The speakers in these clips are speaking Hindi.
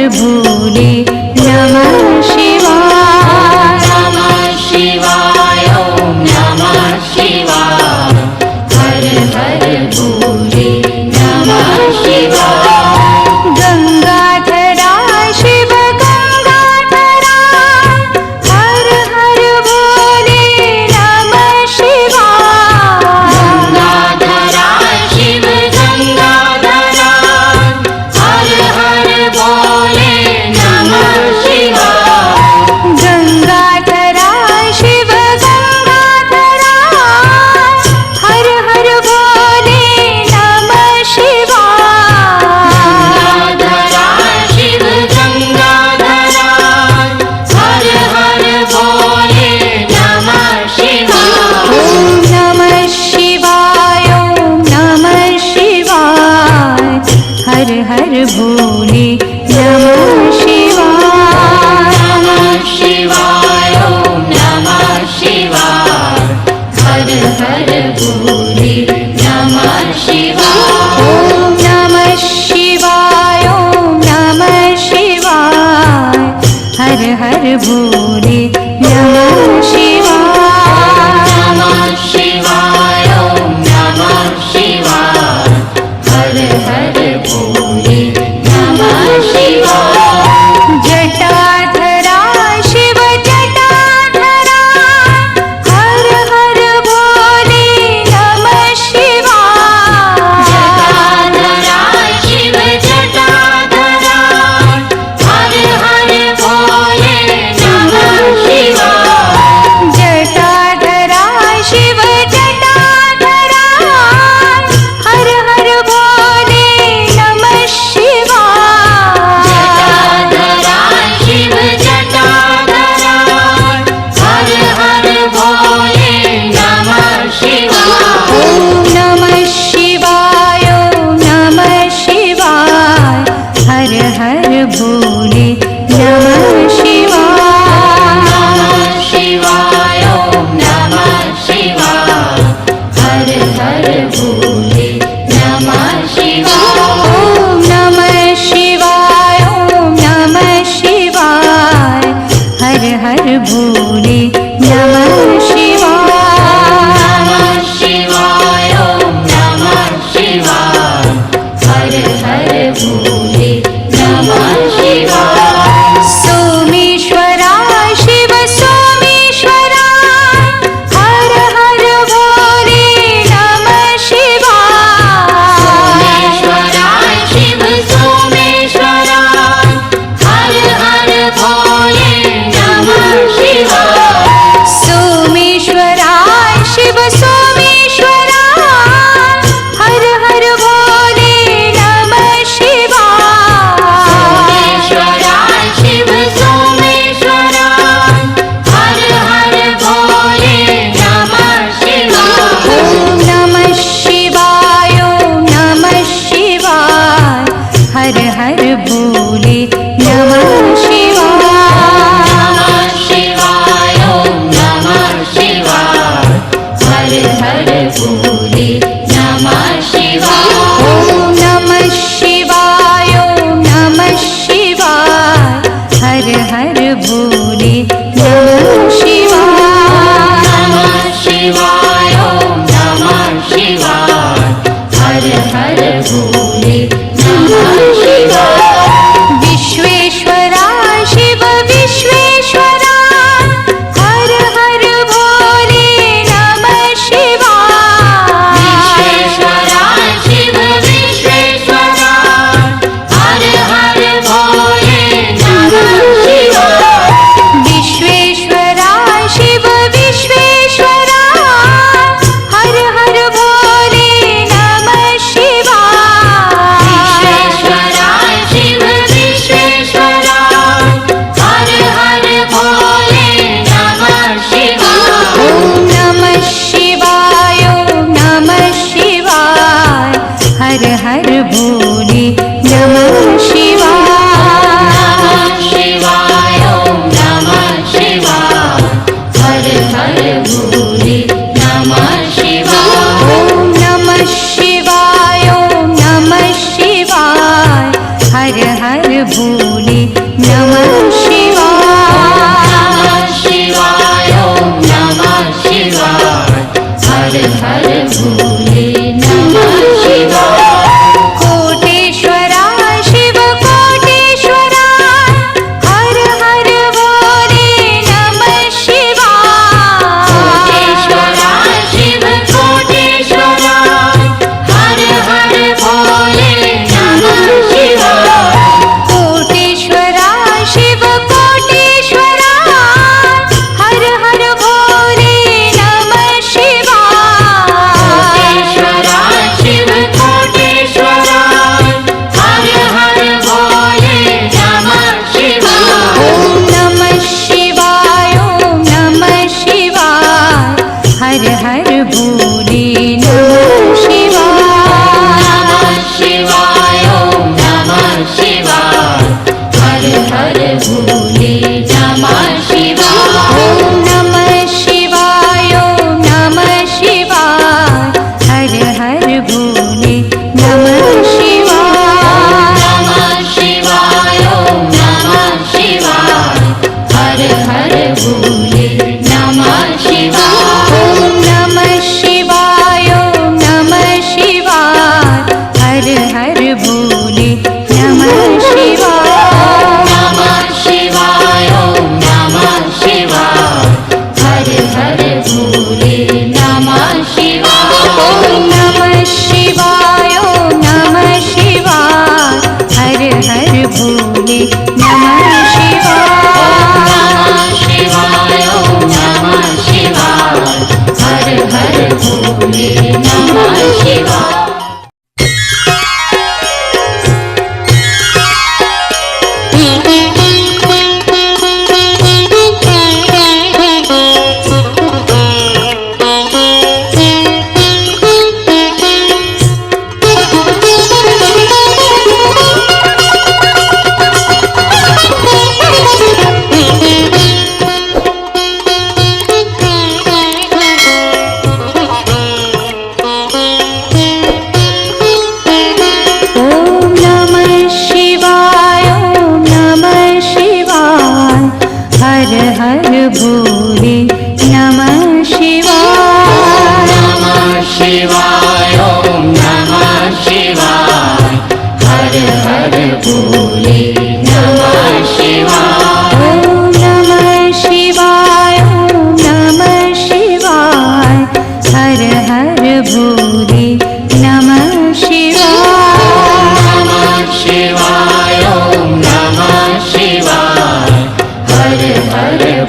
भोले नमः शिवाय। नमः शिवाय ॐ नमः शिवाय। हर हर भोले नमः शिवाय। गंगाधरा शिव गंगाधरा हर हर भोले नमः शिवाय। गंगाधरा शिव गंगाधरा हर हर भोले नमः शिवाय। गंगाधरा शिव गंगाधरा हर हर भोले नमः शिवाय। गंगाधरा शिव गंगाधरा हर हर भोले नमः शिवाय। ओम नमः शिवाय ओम नमः शिवाय हर हर भोले नमः शिवाय। नमः शिवाय ॐ नमः शिवाय। हर हर भोले नमः शिवाय। ओम नमः शिवाय ओम नमः शिवाय हर हर भोले नमः शिवाय। नमः शिवाय ॐ नमः शिवाय। हर हर भोले नमः शिवाय। जटाधरा शिव जटाधरा हर हर भोले नमः शिवाय। जटाधरा शिव जटाधरा हर हर भोले नमः शिवाय। जटाधरा शिव जटाधरा हर हर भोले नमः शिवाय। जटाधरा शिव जटाधरा हर हर भोले नमः शिवाय। ओम नमः शिवाय ओम नमः शिवाय हर हर भोले नमः शिवाय। नमः शिवाय ॐ नमः शिवाय। हर हर भोले नमः शिवाय। ओम नमः शिवाय ओम नमः शिवाय हर हर भोले नमः शिवाय। नमः शिवाय ॐ नमः शिवाय। हर हर भोले नमः शिवाय। सोमेश्वरा शिव सोमेश्वरा हर हर भोले नमः शिवाय। सोमेश्वरा शिव सोमेश्वरा हर हर भोले नमः शिवाय। सोमेश्वरा शिव सोमेश्वरा हर हर भोले नमः शिवाय। सोमेश्वरा शिव सोमेश्वरा हर हर भोले नमः शिवाय। ओम नमः शिवाय ओम नमः शिवाय हर हर भोले नमः शिवाय। नमः शिवाय ॐ नमः शिवाय। हर हर भोले नमः शिवाय। ओम नमः शिवाय ओम नमः शिवाय हर हर भोले नमः शिवाय। नमः शिवाय ॐ नमः शिवाय। हर हर भोले नमः शिवाय। विश्वेश्वरा शिव विश्वेश्वरा हर हर भोले नमः शिवाय। विश्वेश्वरा शिव विश्वेश्वरा हर हर भोले नमः शिवाय। विश्वेश्वरा शिव विश्वेश्वरा हर हर भोले नमः शिवाय। विश्वेश्वरा शिव विश्वेश्वरा हर हर भोले नमः शिवाय। ओम नमः शिवाय ओम नमः शिवाय हर हर भोले नमः शिवाय। नमः शिवाय ॐ नमः शिवाय। हर हर भोले नमः शिवाय। ओम नमः शिवाय ओम नमः शिवाय हर हर भोले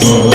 भोले